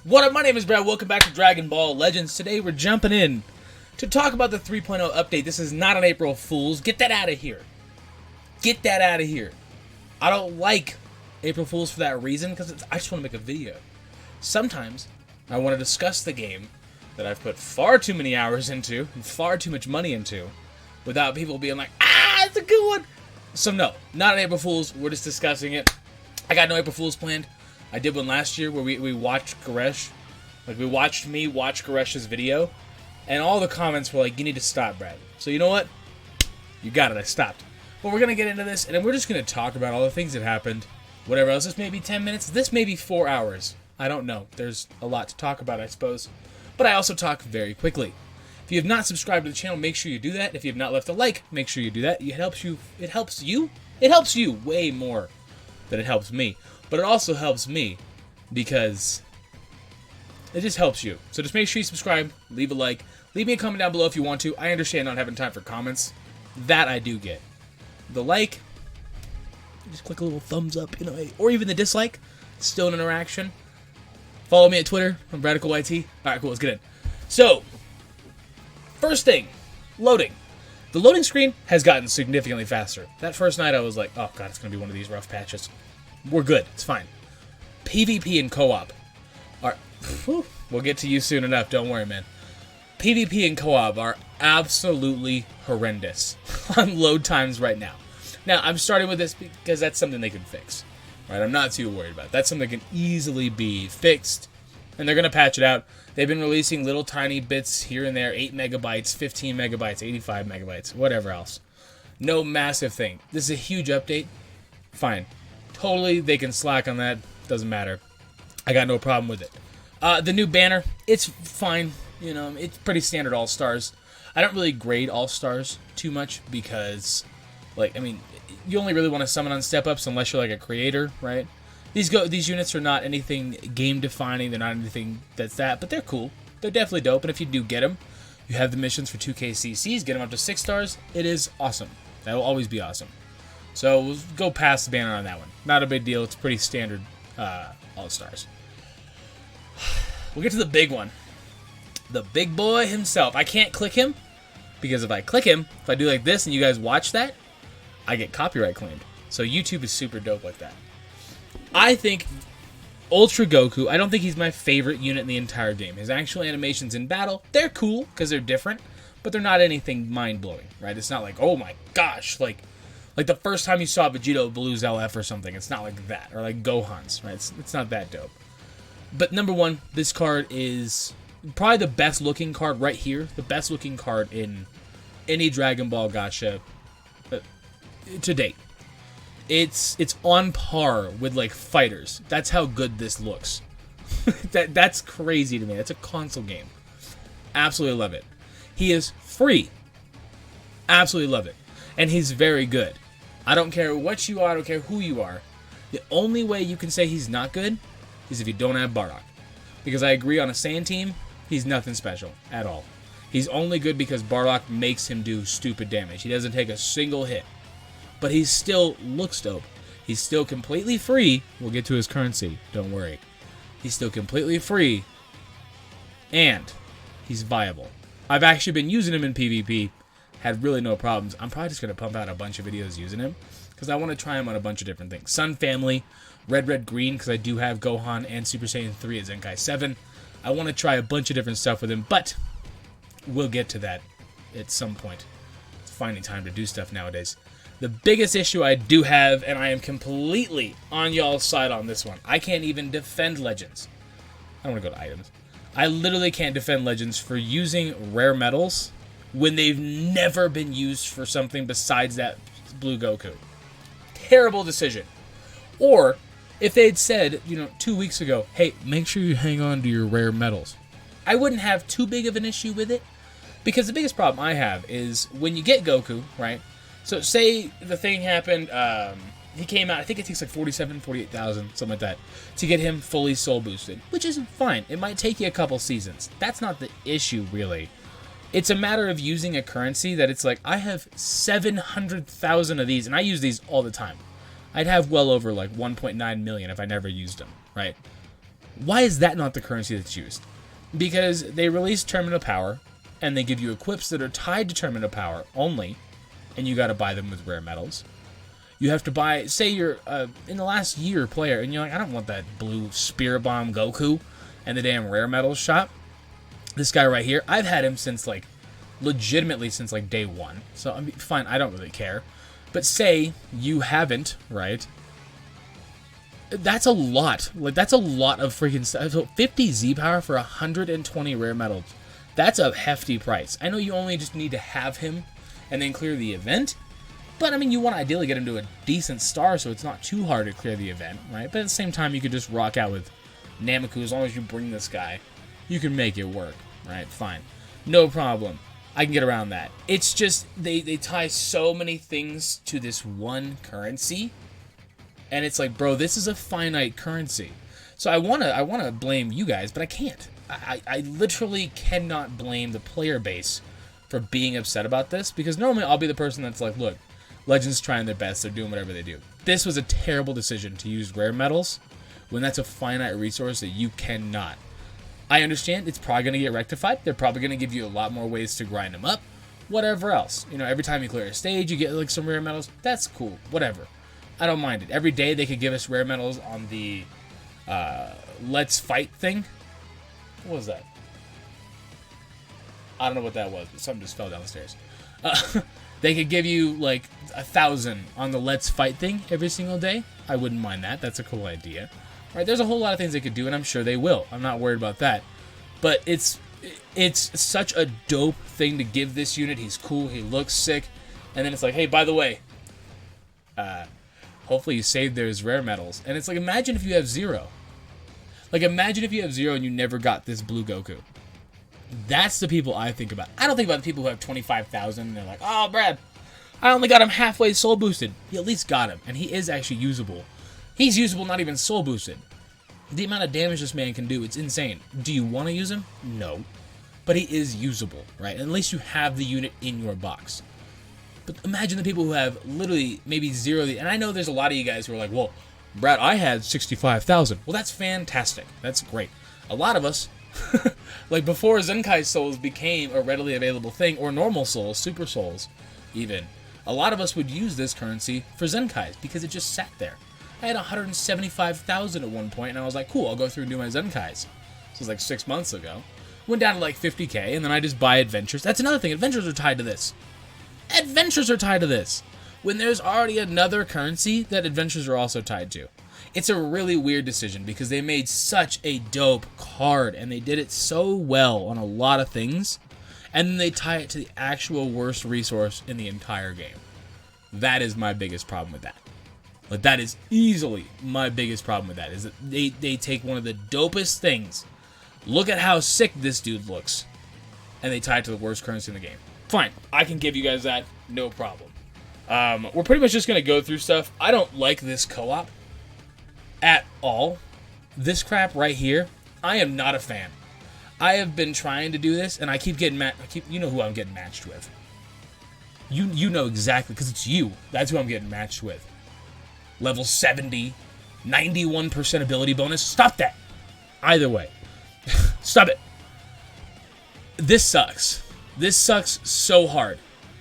What up, my name is Brad. Welcome back to Dragon Ball Legends. Today we're jumping in to talk about the 3.0 update. This is not an April Fool's. Get that out of here. Get that out of here. I don't like April Fool's for that reason, because I just want to make a video. Sometimes I want to discuss the game that I've put far too many hours into and far too much money into without people being like, it's a good one. So no, not an April Fool's. We're just discussing it. I got no April Fool's planned. I did one last year where we watched Goresh. Like, we watched me watch Goresh's video, and all the comments were like, you need to stop, Brad. So you know what? You got it, I stopped. But we're going to get into this, and then we're just going to talk about all the things that happened. Whatever else. This may be 10 minutes. This may be 4 hours. I don't know. There's a lot to talk about, I suppose. But I also talk very quickly. If you have not subscribed to the channel, make sure you do that. If you have not left a like, make sure you do that. It helps you. It helps you way more than it helps me. But it also helps me because it just helps you. So just make sure you subscribe, leave a like, leave me a comment down below if you want to. I understand not having time for comments. That I do get. The like, just click a little thumbs up, or even the dislike. Still an interaction. Follow me at Twitter. I'm Bradical YT. Alright, cool, let's get in. So, first thing, loading. The loading screen has gotten significantly faster. That first night I was like, oh god, it's going to be one of these rough patches. We're good. It's fine. PvP and co-op are... We'll get to you soon enough. Don't worry, man. PvP and co-op are absolutely horrendous on load times right now. Now, I'm starting with this because that's something they can fix. Right? I'm not too worried about it. That's something that can easily be fixed. And they're going to patch it out. They've been releasing little tiny bits here and there. 8 megabytes, 15 megabytes, 85 megabytes, whatever else. No massive thing. This is a huge update. Fine. Totally, they can slack on that. Doesn't matter. I got no problem with it. The new banner, it's fine. It's pretty standard All-Stars. I don't really grade All-Stars too much because, you only really want to summon on step-ups unless you're like a creator, right? These units are not anything game-defining. They're not anything that's that, but they're cool. They're definitely dope, and if you do get them, you have the missions for 2K CCs, get them up to 6 stars. It is awesome. That will always be awesome. So we'll go past the banner on that one. Not a big deal. It's pretty standard All-Stars. We'll get to the big one. The big boy himself. I can't click him because if I click him, if I do like this and you guys watch that, I get copyright claimed. So YouTube is super dope like that. I think Ultra Goku, I don't think he's my favorite unit in the entire game. His actual animations in battle, they're cool because they're different, but they're not anything mind-blowing, right? It's not like, oh my gosh, like the first time you saw Vegeta lose LF or something. It's not like that. Or like Gohan's, right? It's not that dope. But number one, this card is probably the best looking card right here. The best looking card in any Dragon Ball Gacha to date. It's on par with like Fighters. That's how good this looks. That's crazy to me. That's a console game. Absolutely love it. He is free. Absolutely love it. And he's very good. I don't care what you are, I don't care who you are. The only way you can say he's not good is if you don't have Bardock. Because I agree, on a Saiyan team, he's nothing special at all. He's only good because Bardock makes him do stupid damage. He doesn't take a single hit. But he still looks dope. He's still completely free. We'll get to his currency, don't worry. He's still completely free. And he's viable. I've actually been using him in PvP. Had really no problems. I'm probably just going to pump out a bunch of videos using him because I want to try him on a bunch of different things. Sun Family, Red, Green, because I do have Gohan and Super Saiyan 3 at Zenkai 7. I want to try a bunch of different stuff with him, but we'll get to that at some point. It's finding time to do stuff nowadays. The biggest issue I do have, and I am completely on y'all's side on this one, I can't even defend Legends. I don't want to go to items. I literally can't defend Legends for using rare metals when they've never been used for something besides that blue Goku. Terrible decision. Or, if they'd said, 2 weeks ago, hey, make sure you hang on to your rare metals, I wouldn't have too big of an issue with it, because the biggest problem I have is when you get Goku, right? So, say the thing happened, he came out, I think it takes like 48,000, something like that, to get him fully soul boosted, which is fine. It might take you a couple seasons. That's not the issue, really. It's a matter of using a currency that it's like, I have 700,000 of these, and I use these all the time. I'd have well over like 1.9 million if I never used them, right? Why is that not the currency that's used? Because they release Terminal Power, and they give you equips that are tied to Terminal Power only, and you gotta buy them with rare metals. You have to buy, say you're in the last year player, and you're like, I don't want that blue Spirit Bomb Goku and the damn rare metals shop. This guy right here, I've had him since like, legitimately since like day one. So I mean, fine, I don't really care. But say you haven't, right? That's a lot. Like, that's a lot of freaking stuff. So 50 Z power for 120 rare metals. That's a hefty price. I know you only just need to have him and then clear the event. But, I mean, you want to ideally get him to a decent star so it's not too hard to clear the event, right? But at the same time, you could just rock out with Nameku. As long as you bring this guy, you can make it work, right? Fine. No problem. I can get around that. It's just, they tie so many things to this one currency. And it's like, bro, this is a finite currency. So I wanna blame you guys, but I can't. I literally cannot blame the player base for being upset about this, because normally I'll be the person that's like, look, Legends trying their best, they're doing whatever they do. This was a terrible decision to use rare metals when that's a finite resource that you cannot. I understand it's probably going to get rectified. They're probably going to give you a lot more ways to grind them up. Whatever else. You know, every time you clear a stage, you get like some rare metals. That's cool. Whatever. I don't mind it. Every day they could give us rare metals on the Let's Fight thing. What was that? I don't know what that was, but something just fell down the stairs. They could give you like 1,000 on the Let's Fight thing every single day. I wouldn't mind that. That's a cool idea. Right? There's a whole lot of things they could do, and I'm sure they will. I'm not worried about that. But it's such a dope thing to give this unit. He's cool. He looks sick. And then it's like, hey, by the way, hopefully you saved those rare metals. And it's like, imagine if you have 0. Like, imagine if you have 0 and you never got this blue Goku. That's the people I think about. I don't think about the people who have 25,000 and they're like, oh, Brad, I only got him halfway soul boosted. You at least got him, and he is actually usable. He's usable, not even soul boosted. The amount of damage this man can do, it's insane. Do you want to use him? No. But he is usable, right? At least you have the unit in your box. But imagine the people who have literally maybe 0. And I know there's a lot of you guys who are like, well, Brad, I had 65,000. Well, that's fantastic. That's great. A lot of us, like before Zenkai Souls became a readily available thing, or normal souls, super souls even, a lot of us would use this currency for Zenkais because it just sat there. I had 175,000 at one point, and I was like, cool, I'll go through and do my Zenkais. This was like 6 months ago. Went down to like 50k, and then I just buy adventures. That's another thing. Adventures are tied to this. Adventures are tied to this. When there's already another currency that adventures are also tied to. It's a really weird decision because they made such a dope card, and they did it so well on a lot of things, and then they tie it to the actual worst resource in the entire game. That is my biggest problem with that. Like, that is easily my biggest problem with that, is that they take one of the dopest things, look at how sick this dude looks, and they tie it to the worst currency in the game. Fine, I can give you guys that, no problem. We're pretty much just going to go through stuff. I don't like this co-op at all. This crap right here, I am not a fan. I have been trying to do this, and I keep getting you know who I'm getting matched with. You know exactly, because it's you. That's who I'm getting matched with. Level 70, 91% ability bonus. Stop that. Either way. Stop it. This sucks. This sucks so hard.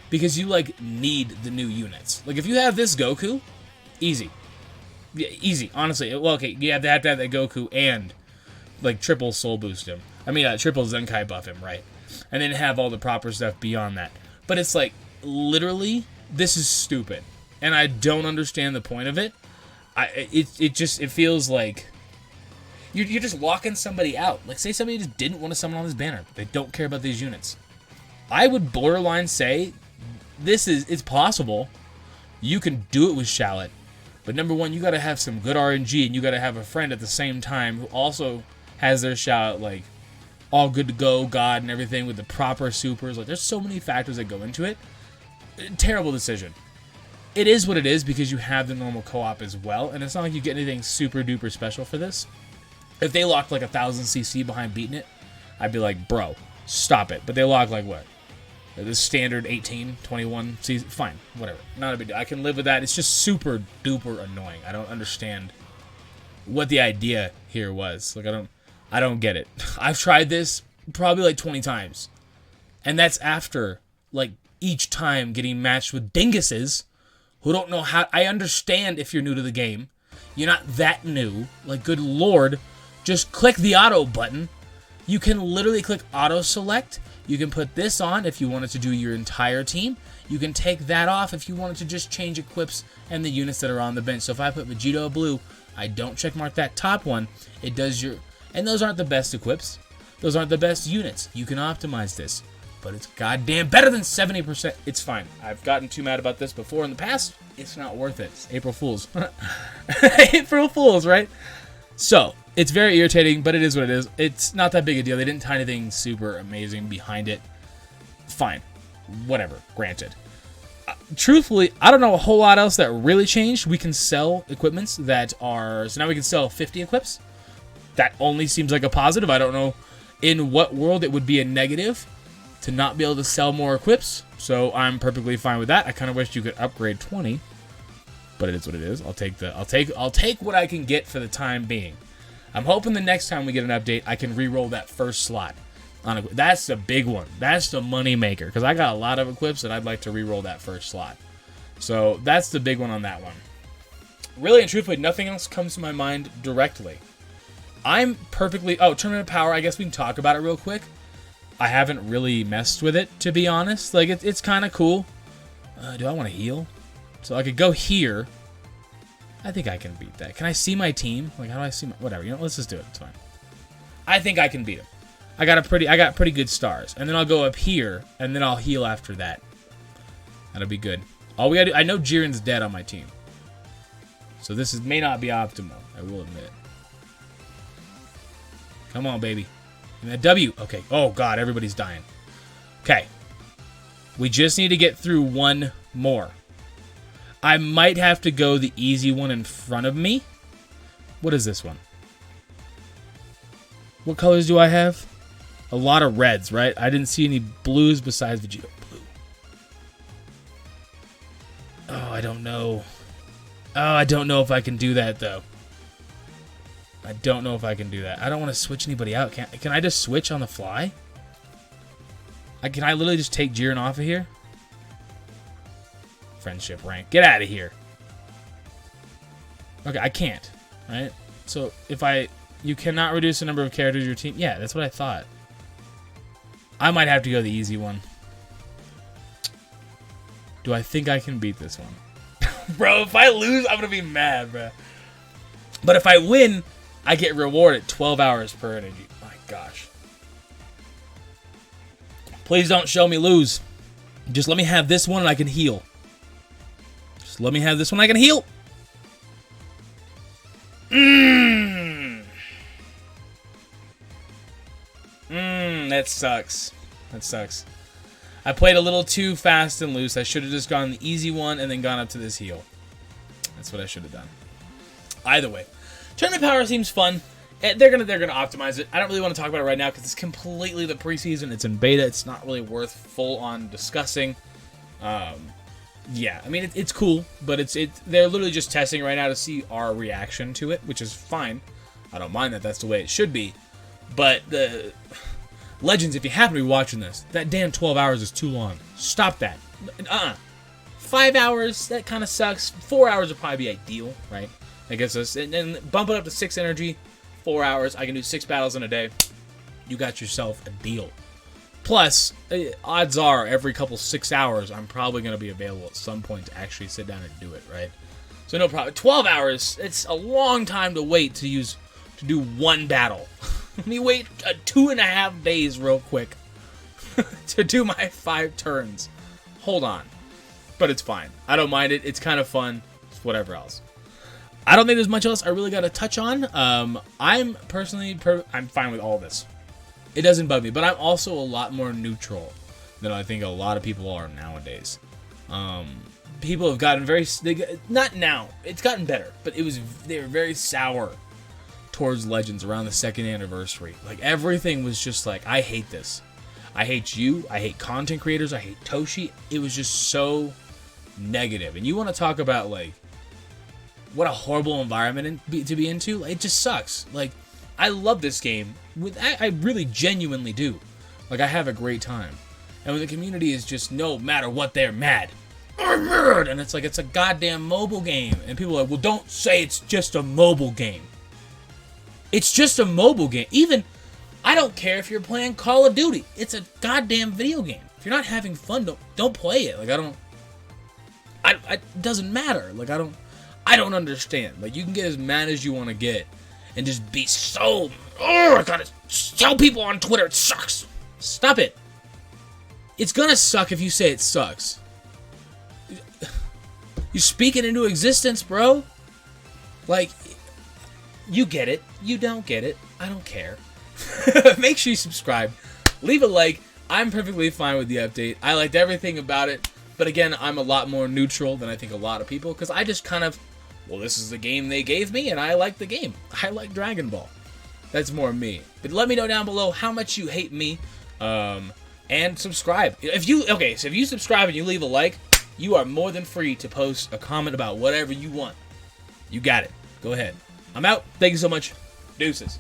Because you, like, need the new units. Like, if you have this Goku, easy. Yeah, easy, honestly. Well, okay, you have to have that Goku and, like, triple soul boost him. I mean, triple Zenkai buff him, right? And then have all the proper stuff beyond that. But it's like, literally, this is stupid. And I don't understand the point of it. It feels like you're just locking somebody out. Like, say somebody just didn't want to summon on this banner. They don't care about these units. I would borderline say it's possible. You can do it with Shallot. But number one, you got to have some good RNG, and you got to have a friend at the same time who also has their Shallot, like, all good to go, God, and everything with the proper supers. Like, there's so many factors that go into it. Terrible decision. It is what it is because you have the normal co-op as well, and it's not like you get anything super duper special for this. If they locked like 1,000 CC behind beating it, I'd be like, bro, stop it. But they lock like what? The standard 18, 21 CC. Fine, whatever. Not a big deal. I can live with that. It's just super duper annoying. I don't understand what the idea here was. Like, I don't get it. I've tried this probably like 20 times. And that's after, like, each time getting matched with dinguses who don't know how. I understand if you're new to the game. You're not that new. Like, good lord. Just click the auto button. You can literally click auto select. You can put this on if you wanted to do your entire team. You can take that off if you wanted to just change equips and the units that are on the bench. So if I put Vegito blue, I don't check mark that top one. It does your... And those aren't the best equips. Those aren't the best units. You can optimize this. But it's goddamn better than 70%. It's fine. I've gotten too mad about this before in the past. It's not worth it. It's April Fools. April Fools, right? So, it's very irritating, but it is what it is. It's not that big a deal. They didn't tie anything super amazing behind it. Fine. Whatever. Granted. Truthfully, I don't know a whole lot else that really changed. We can sell equipments that are... So now we can sell 50 equips. That only seems like a positive. I don't know in what world it would be a negative to not be able to sell more equips. So I'm perfectly fine with that. I kind of wish you could upgrade 20. But it is what it is. I'll take what I can get for the time being. I'm hoping the next time we get an update, I can re-roll that first slot. That's the big one. That's the money maker. Because I got a lot of equips that I'd like to re-roll that first slot. So that's the big one on that one. Really and truthfully, nothing else comes to my mind directly. I'm perfectly... Oh, Tournament of Power, I guess we can talk about it real quick. I haven't really messed with it, to be honest. Like, it's kind of cool. Do I want to heal? So I could go here. I think I can beat that. Can I see my team? Like, how do I see my... Whatever, you know, let's just do it. It's fine. I think I can beat him. I got pretty good stars. And then I'll go up here, and then I'll heal after that. That'll be good. All we gotta do... I know Jiren's dead on my team. So this may not be optimal. I will admit it. Come on, baby. And that W. Okay. Oh, God. Everybody's dying. Okay. We just need to get through one more. I might have to go the easy one in front of me. What is this one? What colors do I have? A lot of reds, right? I didn't see any blues besides Vegito blue. Oh, I don't know. Oh, I don't know if I can do that, though. I don't know if I can do that. I don't want to switch anybody out. Can I just switch on the fly? Can I literally just take Jiren off of here? Friendship rank. Get out of here. Okay, I can't. Right? So, if you cannot reduce the number of characters in your team. Yeah, that's what I thought. I might have to go the easy one. Do I think I can beat this one? Bro, if I lose, I'm going to be mad, bro. But if I win... I get rewarded 12 hours per energy. My gosh. Please don't show me lose. Just let me have this one and I can heal. Just let me have this one and I can heal. That sucks. That sucks. I played a little too fast and loose. I should have just gone the easy one and then gone up to this heal. That's what I should have done. Either way. Tournament Power seems fun. They're gonna optimize it. I don't really want to talk about it right now because it's completely the preseason. It's in beta. It's not really worth full on discussing. Yeah, I mean it's cool, but they're literally just testing right now to see our reaction to it, which is fine. I don't mind that. That's the way it should be. But the Legends, if you happen to be watching this, that damn 12 hours is too long. Stop that. 5 hours, that kind of sucks. 4 hours would probably be ideal, right? I guess and bump it up to 6 energy, 4 hours. I can do 6 battles in a day. You got yourself a deal. Plus, odds are every couple 6 hours, I'm probably going to be available at some point to actually sit down and do it, right? So no problem. 12 hours, it's a long time to wait to do one battle. Let me wait 2.5 days real quick to do my 5 turns. Hold on. But it's fine. I don't mind it. It's kind of fun. It's whatever else. I don't think there's much else I really got to touch on. I'm personally, I'm fine with all this. It doesn't bug me, but I'm also a lot more neutral than I think a lot of people are nowadays. People have gotten not now, it's gotten better, but they were very sour towards Legends around the 2nd anniversary. Like, everything was just like, I hate this. I hate you. I hate content creators. I hate Toshi. It was just so negative. And you want to talk about, like, what a horrible environment to be into. It just sucks. Like, I love this game. I really genuinely do. Like, I have a great time. And when the community is just, no matter what, they're mad. And it's like, it's a goddamn mobile game. And people are like, well, don't say it's just a mobile game. It's just a mobile game. Even, I don't care if you're playing Call of Duty. It's a goddamn video game. If you're not having fun, don't play it. Like, it doesn't matter. Like, I don't understand. Like, you can get as mad as you want to get and just be so, I gotta tell people on Twitter it sucks. Stop it. It's gonna suck if you say it sucks. You speak it into existence, bro. Like, you get it. You don't get it. I don't care. Make sure you subscribe. Leave a like. I'm perfectly fine with the update. I liked everything about it. But again, I'm a lot more neutral than I think a lot of people. Because I just kind of, well, this is the game they gave me. And I like the game. I like Dragon Ball. That's more me. But let me know down below how much you hate me. And subscribe. So if you subscribe and you leave a like, you are more than free to post a comment about whatever you want. You got it. Go ahead. I'm out. Thank you so much. Deuces.